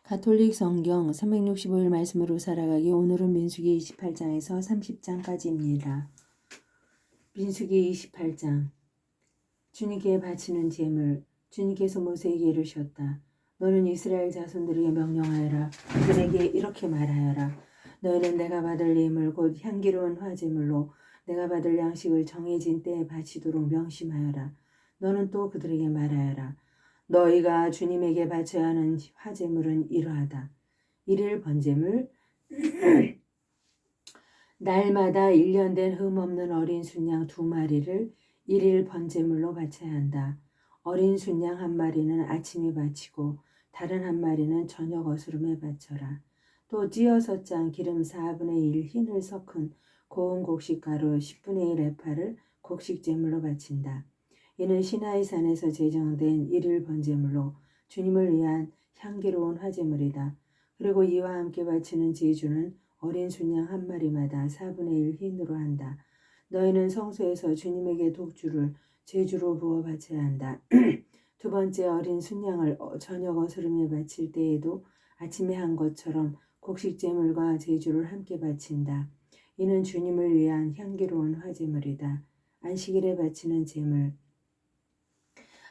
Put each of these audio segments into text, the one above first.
가톨릭 성경 365일 말씀으로 살아가기. 오늘은 민수기 28장에서 30장까지입니다. 민수기 28장. 주님께 바치는 제물. 주님께서 모세에게 이르셨다. 너는 이스라엘 자손들에게 명령하여라. 그들에게 이렇게 말하여라. 너희는 내가 받을 예물 곧 향기로운 화제물로 내가 받을 양식을 정해진 때에 바치도록 명심하여라. 너는 또 그들에게 말하여라. 너희가 주님에게 바쳐야 하는 화제물은 이러하다. 일일 번제물, 날마다 1년 된 흠없는 어린 순양 2마리를 일일 번제물로 바쳐야 한다. 어린 순양 1마리는 아침에 바치고 다른 1마리는 저녁 어스름에 바쳐라. 또 찌어서 짠 기름 4분의 1 흰을 섞은 고운 곡식가루 10분의 1 에파를 곡식제물로 바친다. 이는 시나이 산에서 제정된 일일 번제물로 주님을 위한 향기로운 화제물이다. 그리고 이와 함께 바치는 제주는 어린 순양 1마리마다 4분의 1 흰으로 한다. 너희는 성소에서 주님에게 독주를 제주로 부어 바쳐야 한다. 두 번째 어린 순양을 저녁 어스름에 바칠 때에도 아침에 한 것처럼 곡식제물과 제주를 함께 바친다. 이는 주님을 위한 향기로운 화제물이다. 안식일에 바치는 제물.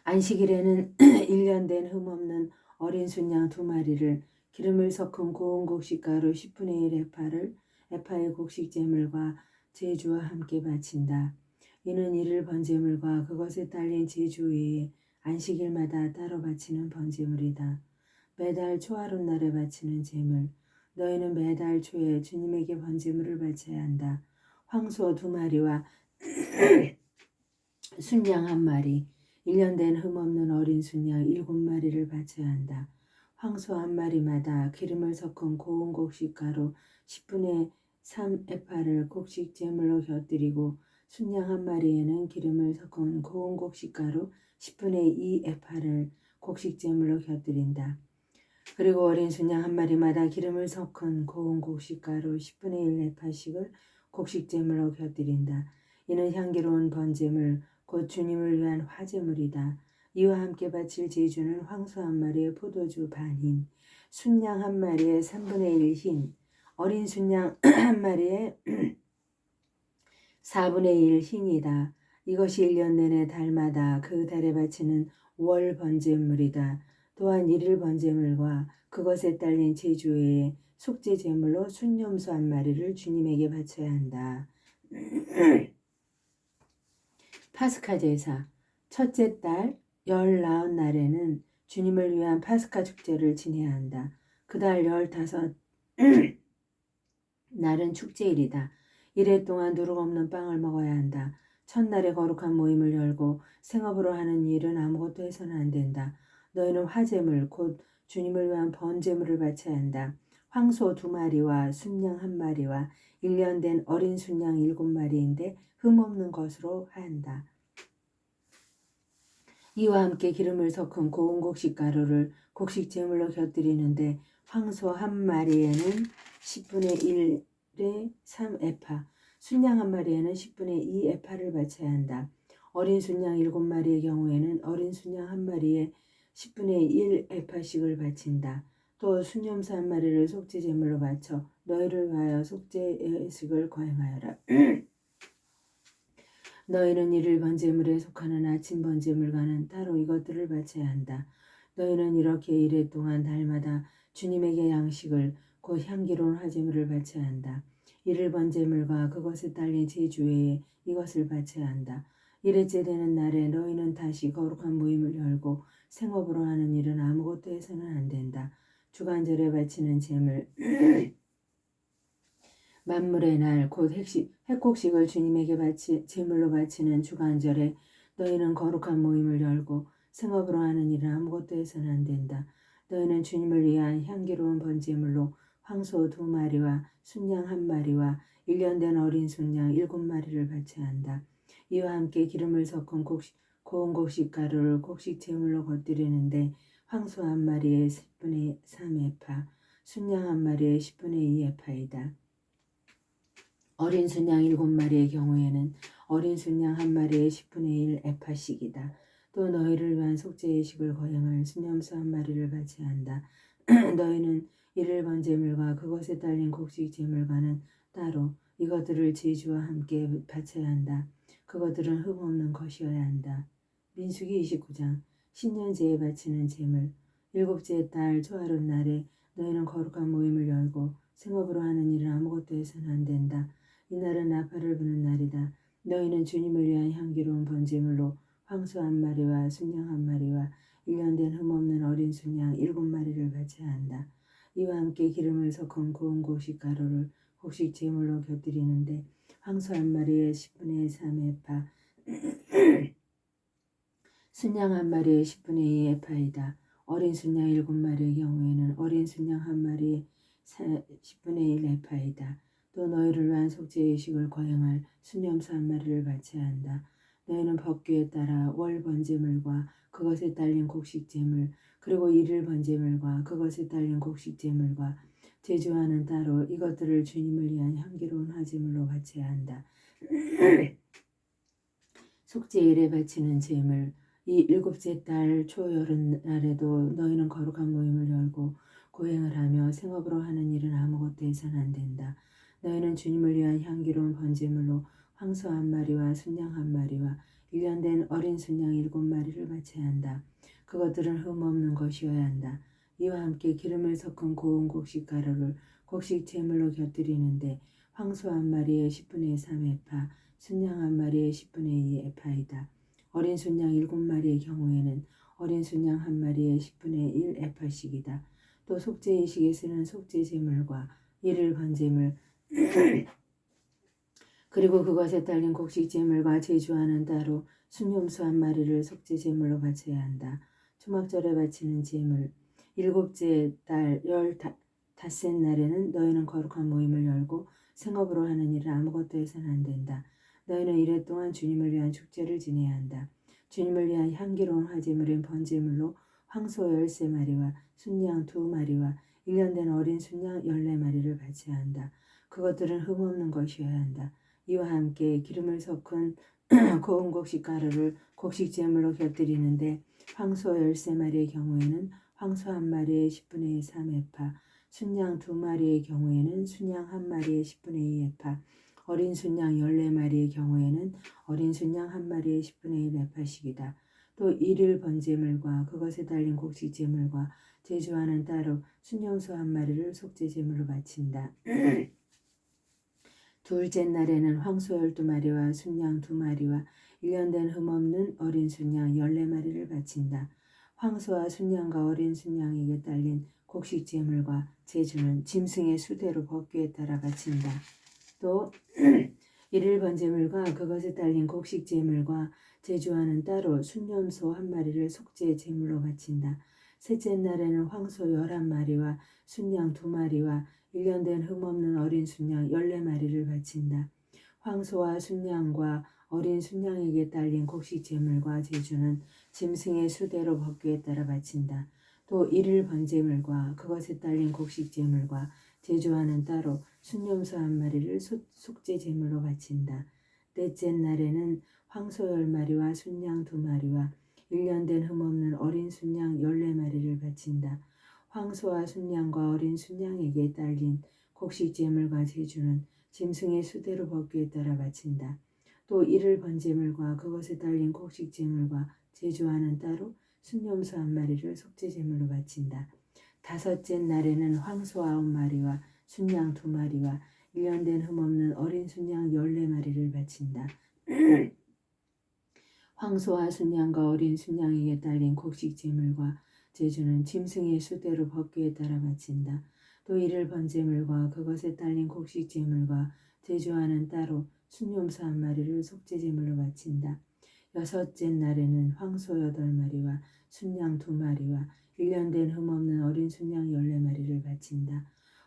안식일에는 1년 된 흠없는 어린 순양 2마리를 기름을 섞은 고운 곡식가루 10분의 1 에파의 곡식제물과 제주와 함께 바친다. 이는 일일 번제물과 그것에 딸린 제주 외에 안식일마다 따로 바치는 번제물이다. 매달 초하룻날에 바치는 제물. 너희는 매달 초에 주님에게 번제물을 바쳐야 한다. 황소 2마리와 순양 1마리, 1년 된 흠없는 어린 순양 7마리를 바쳐야 한다. 황소 1마리마다 기름을 섞은 고운 곡식가루 10분의 3 에파를 곡식제물로 곁들이고 순양 1마리에는 기름을 섞은 고운 곡식가루 10분의 2 에파를 곡식제물로 곁들인다. 그리고 어린 순양 1마리마다 기름을 섞은 고운 곡식가루 10분의 1 에파씩을 곡식제물로 곁들인다. 이는 향기로운 번제물 곧 주님을 위한 화제물이다. 이와 함께 바칠 제주는 황소 1마리에 포도주 반흰, 순양 1마리에 3분의 1 흰, 어린 순양 1마리에 4분의 1 흰이다. 이것이 1년 내내 달마다 그 달에 바치는 월 번제물이다. 또한 일일 번제물과 그것에 딸린 제주 외에 속죄 제물로 순염소 1마리를 주님에게 바쳐야 한다. 파스카 제사. 첫째 달 19날에는 주님을 위한 파스카 축제를 지내야 한다. 그달 15 날은 축제일이다. 이래 동안 누룩 없는 빵을 먹어야 한다. 첫날에 거룩한 모임을 열고 생업으로 하는 일은 아무것도 해서는 안 된다. 너희는 화제물 곧 주님을 위한 번제물을 바쳐야 한다. 황소 2마리와 순양 1마리와 1년 된 어린 순양 7마리인데 흠없는 것으로 한다. 이와 함께 기름을 섞은 고운 곡식가루를 곡식제물로 곁들이는데 황소 1마리에는 10분의 1에 3 에파, 순양 1마리에는 10분의 2 에파를 바쳐야 한다. 어린 순양 7마리의 경우에는 어린 순양 1마리에 10분의 1 에파씩을 바친다. 또 순염소 1마리를 속죄제물로 바쳐 너희를 위하여 속죄식을 거행하여라. 너희는 일일 번제물에 속하는 아침 번제물과는 따로 이것들을 바쳐야 한다. 너희는 이렇게 이래 동안 달마다 주님에게 양식을 곧 향기로운 화제물을 바쳐야 한다. 일일 번제물과 그것에 딸린 제주 외에 이것을 바쳐야 한다. 일회째 되는 날에 너희는 다시 거룩한 모임을 열고 생업으로 하는 일은 아무것도 해서는 안 된다. 주간절에 바치는 제물 만물의 날 곧 핵곡식을 주님에게 제물로 바치는 주간절에 너희는 거룩한 모임을 열고 생업으로 하는 일은 아무것도 해서는 안 된다. 너희는 주님을 위한 향기로운 번제물로 황소 2마리와 순양 1마리와 1년 된 어린 순양 7마리를 바쳐야 한다. 이와 함께 기름을 섞은 고운 곡식가루를 곡식제물로 곁들이는데 황소 1마리에 10분의 3 에파, 순양 1마리에 10분의 2 에파이다. 어린 순양 7마리의 경우에는 어린 순양 1마리에 10분의 1 에파씩이다. 또 너희를 위한 속죄의식을 거행할 순염소 1마리를 바쳐야 한다. 너희는 이를 번제물과 그것에 딸린 곡식 제물과는 따로 이것들을 제주와 함께 바쳐야 한다. 그것들은 흠없는 것이어야 한다. 민수기 29장 신년제에 바치는 제물 일곱째 달 초하룻 날에 너희는 거룩한 모임을 열고 생업으로 하는 일은 아무것도 해서는 안 된다. 이날은 나팔을 부는 날이다. 너희는 주님을 위한 향기로운 번제물로 황소 한 마리와 순양 한 마리와 1년 된 흠없는 어린 순양 7마리를 바쳐야 한다. 이와 함께 기름을 섞은 고운 곡식가루를 곡식 제물로 곁들이는데 황소 한 마리에 10분의 3의 파, 순양 한 마리에 10분의 2의 에파이다. 어린 순양 7마리의 경우에는 어린 순양 한 마리에 10분의 1 에파이다. 또 너희를 위한 속죄의식을 거행할 순염소 한 마리를 바쳐야 한다. 너희는 법규에 따라 월 번제물과 그것에 딸린 곡식제물 그리고 일일 번제물과 그것에 딸린 곡식제물과 제주와는 따로 이것들을 주님을 위한 향기로운 화제물로 바쳐야 한다. 속죄일에 바치는 제물 이 일곱째 달 초여름날에도 너희는 거룩한 모임을 열고 고행을 하며 생업으로 하는 일은 아무것도 해서는 안 된다. 너희는 주님을 위한 향기로운 번제물로 황소 한 마리와 순양 한 마리와 1년 된 어린 순양 7마리를 바쳐야 한다. 그것들은 흠없는 것이어야 한다. 이와 함께 기름을 섞은 고운 곡식가루를 곡식 제물로 곁들이는데 황소 한 마리에 10분의 3의 파, 순양 한 마리에 10분의 2의 에파이다. 어린 순양 7마리의 경우에는 어린 순양 한 마리에 10분의 1 에파씩이다. 또 속죄의식에 쓰는 속죄제물과 일일 번제물 그리고 그것에 딸린 곡식제물과 제주와는 따로 순염소 한 마리를 속죄제물로 바쳐야 한다. 초막절에 바치는 제물 일곱째 달 15셋 날에는 너희는 거룩한 모임을 열고 생업으로 하는 일을 아무것도 해서는 안 된다. 너희는 이래 동안 주님을 위한 축제를 지내야 한다. 주님을 위한 향기로운 화제물인 번제물로 황소 13마리와 순양 2마리와 1년 된 어린 순양 14마리를 바쳐야 한다. 그것들은 흠없는 것이어야 한다. 이와 함께 기름을 섞은 고운 곡식가루를 곡식제물로 곁들이는데 황소 13마리의 경우에는 황소 한 마리에 10분의 3에파, 순양 2마리의 경우에는 순양 한 마리에 10분의 2에파, 어린 순양 14마리의 경우에는 어린 순양 한 마리에 10분의 1에파씩이다. 또 일일 번제물과 그것에 달린 곡식제물과 제주와는 따로 순염소 한 마리를 속죄제물로 바친다. 둘째 날에는 황소 12마리와 순양 2마리와 1년 된 흠없는 어린 순양 14마리를 바친다. 황소와 순양과 어린 순양에게 딸린 곡식제물과 제주는 짐승의 수대로 법규에 따라 바친다. 또 일일 번제물과 그것에 딸린 곡식제물과 제주와는 따로 순염소 한 마리를 속죄제물로 바친다. 셋째 날에는 황소 11마리와 순양 2마리와 1년 된 흠없는 어린 순양 14마리를 바친다. 황소와 순양과 어린 순양에게 딸린 곡식 제물과 제주는 짐승의 수대로 법규에 따라 바친다. 또 일일 번제물과 그것에 딸린 곡식 제물과 제주와는 따로 순염소 한 마리를 속죄 제물로 바친다. 넷째 날에는 황소 10마리와 순양 2마리와 1년 된 흠없는 어린 순양 14마리를 바친다. 황소와 순양과 어린 순양에게 딸린 곡식 제물과 제주는 짐승의 수대로 법규에 따라 바친다. 또 일일 번제물과 그것에 딸린 곡식 제물과 제주와는 따로 순염소 한 마리를 속죄 제물로 바친다. 다섯째 날에는 황소 9마리와 순양 2마리와 1년 된 흠없는 어린 순양 14마리를 바친다. 황소와 순양과 어린 순양에게 딸린 곡식 제물과 제주는 짐승의 수대로 법규에 따라 바친다. 또 이를 번제물과 그것에 딸린 곡식 제물과 제주와는 따로 순염소 한 마리를 속죄 제물로 바친다. 여섯째 날에는 황소 8마리와 순양 2마리와 1년 된 흠없는 어린 순양 14마리를 바친다.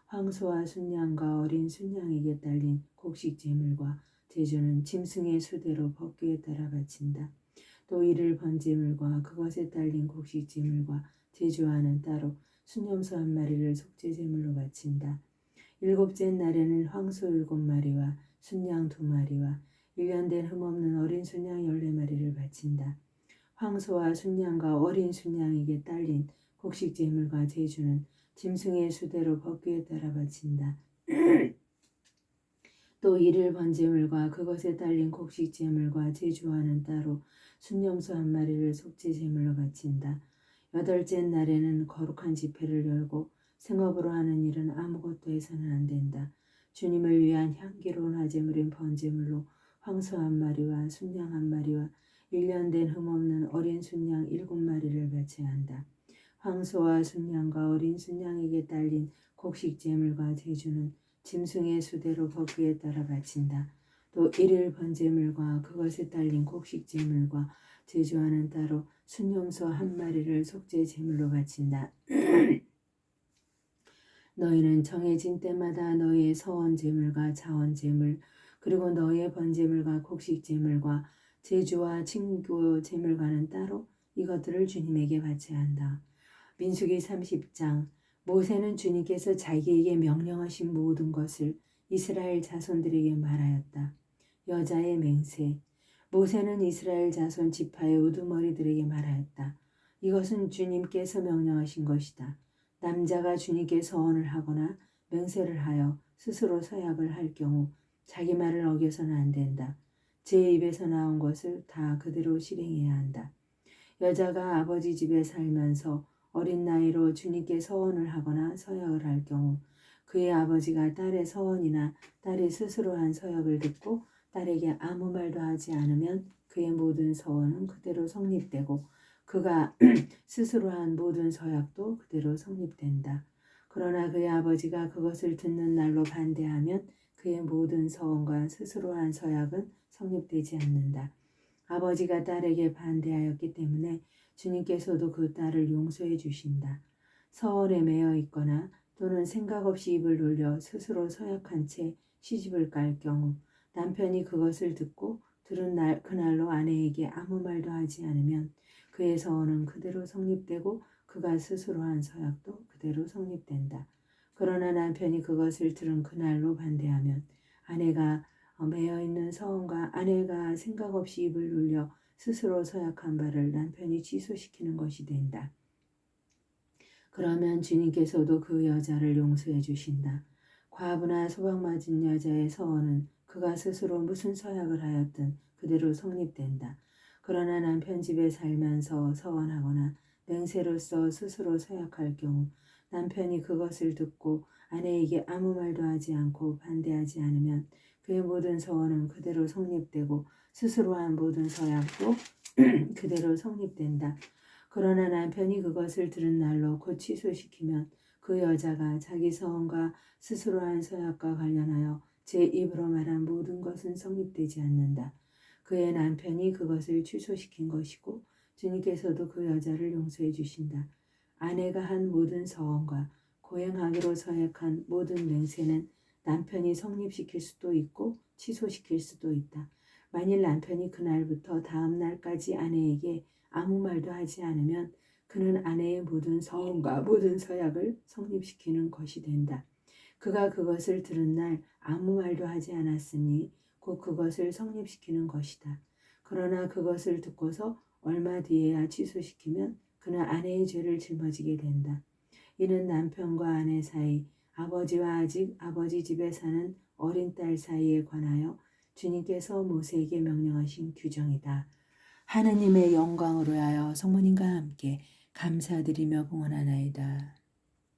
황소와 순양과 어린 순양에게 딸린 곡식 제물과 제주는 짐승의 수대로 법규에 따라 바친다. 또 이를 번제물과 그것에 딸린 곡식 제물과 제주와는 따로 순염소 한 마리를 속죄 제물로 바친다. 일곱째 날에는 황소 7마리와 순양 2마리와 1년 된 흠없는 어린 순양 14마리를 바친다. 황소와 순양과 어린 순양에게 딸린 곡식 제물과 제주는 짐승의 수대로 법궤에 따라 바친다. 또 일일 번제물과 그것에 딸린 곡식 제물과 제주와는 따로 순념소 한 마리를 속죄 제물로 바친다. 여덟째 날에는 거룩한 집회를 열고 생업으로 하는 일은 아무것도 해서는 안 된다. 주님을 위한 향기로운 화제물인 번제물로 황소 한 마리와 순양 한 마리와 1년 된 흠없는 어린 순양 7마리를 바쳐야 한다. 황소와 순양과 어린 순양에게 딸린 곡식 제물과 제주는 짐승의 수대로 법궤에 따라 바친다. 또 일일 번제물과 그것에 딸린 곡식 제물과 제주와는 따로 순염소 한 마리를 속죄 제물로 바친다. 너희는 정해진 때마다 너희의 서원 제물과 자원 제물 그리고 너희의 번제물과 곡식 제물과 제주와 친구 제물과는 따로 이것들을 주님에게 바쳐야 한다. 민수기 30장 모세는 주님께서 자기에게 명령하신 모든 것을 이스라엘 자손들에게 말하였다. 여자의 맹세 모세는 이스라엘 자손 지파의 우두머리들에게 말하였다. 이것은 주님께서 명령하신 것이다. 남자가 주님께 서원을 하거나 맹세를 하여 스스로 서약을 할 경우 자기 말을 어겨서는 안 된다. 제 입에서 나온 것을 다 그대로 실행해야 한다. 여자가 아버지 집에 살면서 어린 나이로 주님께 서원을 하거나 서약을 할 경우 그의 아버지가 딸의 서원이나 딸이 스스로 한 서약을 듣고 딸에게 아무 말도 하지 않으면 그의 모든 서원은 그대로 성립되고 그가 스스로 한 모든 서약도 그대로 성립된다. 그러나 그의 아버지가 그것을 듣는 날로 반대하면 그의 모든 서원과 스스로 한 서약은 성립되지 않는다. 아버지가 딸에게 반대하였기 때문에 주님께서도 그 딸을 용서해 주신다. 서원에 매여 있거나 또는 생각 없이 입을 돌려 스스로 서약한 채 시집을 갈 경우 남편이 그것을 듣고 들은 그날로 아내에게 아무 말도 하지 않으면 그의 서원은 그대로 성립되고 그가 스스로 한 서약도 그대로 성립된다. 그러나 남편이 그것을 들은 그날로 반대하면 아내가 매여 있는 서원과 아내가 생각 없이 입을 돌려 스스로 서약한 바를 남편이 취소시키는 것이 된다. 그러면 주님께서도 그 여자를 용서해 주신다. 과부나 소박맞은 여자의 서원은 그가 스스로 무슨 서약을 하였든 그대로 성립된다. 그러나 남편 집에 살면서 서원하거나 맹세로서 스스로 서약할 경우 남편이 그것을 듣고 아내에게 아무 말도 하지 않고 반대하지 않으면 그의 모든 서원은 그대로 성립되고 스스로 한 모든 서약도 그대로 성립된다. 그러나 남편이 그것을 들은 날로 곧 취소시키면 그 여자가 자기 서원과 스스로 한 서약과 관련하여 제 입으로 말한 모든 것은 성립되지 않는다. 그의 남편이 그것을 취소시킨 것이고 주님께서도 그 여자를 용서해 주신다. 아내가 한 모든 서원과 고행하기로 서약한 모든 맹세는 남편이 성립시킬 수도 있고 취소시킬 수도 있다. 만일 남편이 그날부터 다음 날까지 아내에게 아무 말도 하지 않으면 그는 아내의 모든 서원과 모든 서약을 성립시키는 것이 된다. 그가 그것을 들은 날 아무 말도 하지 않았으니 곧 그것을 성립시키는 것이다. 그러나 그것을 듣고서 얼마 뒤에야 취소시키면 그는 아내의 죄를 짊어지게 된다. 이는 남편과 아내 사이, 아버지와 아직 아버지 집에 사는 어린 딸 사이에 관하여 주님께서 모세에게 명령하신 규정이다. 하느님의 영광으로 하여 성모님과 함께 감사드리며 봉헌하나이다.